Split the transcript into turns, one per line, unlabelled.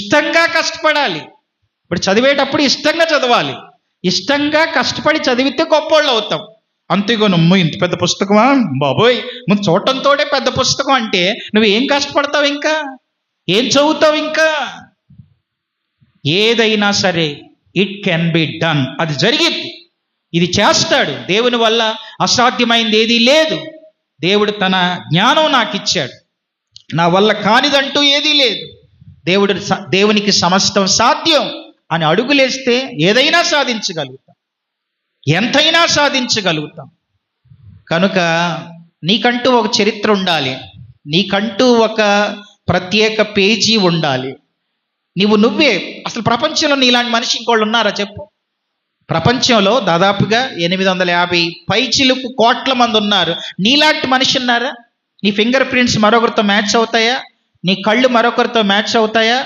ఇష్టంగా కష్టపడాలి. ఇప్పుడు చదివేటప్పుడు ఇష్టంగా చదవాలి. ఇష్టంగా కష్టపడి చదివితే గొప్పోళ్ళు అవుతాం. అంతేగానమ్మ ఇంత పెద్ద పుస్తకమా బాబోయ్, ముందు చూడటంతోనే పెద్ద పుస్తకం అంటే నువ్వు ఏం కష్టపడతావు, ఇంకా ఏం చదువుతావు? ఇంకా ఏదైనా సరే ఇట్ కెన్ బి డన్, అది జరిగిద్ది. ఇది చేస్తాడు. దేవుని వల్ల అసాధ్యమైంది ఏదీ లేదు. దేవుడు తన జ్ఞానం నాకు ఇచ్చాడు. నా వల్ల కానిదంటూ ఏదీ లేదు. దేవునికి సమస్తం సాధ్యం అని అడుగులేస్తే ఏదైనా సాధించగలుగుతాం, ఎంతైనా సాధించగలుగుతాం. కనుక నీకంటూ ఒక చరిత్ర ఉండాలి, నీకంటూ ఒక ప్రత్యేక పేజీ ఉండాలి. నువ్వే అసలు ప్రపంచంలో నీలాంటి మనిషి ఇంకోళ్ళు ఉన్నారా చెప్పు? ప్రపంచంలో దాదాపుగా 850 పైచిలుకు కోట్ల మంది ఉన్నారు. నీలాంటి మనిషి ఉన్నారా? నీ ఫింగర్ ప్రింట్స్ మరొకరితో మ్యాచ్ అవుతాయా? నీ కళ్ళు మరొకరితో మ్యాచ్ అవుతాయా?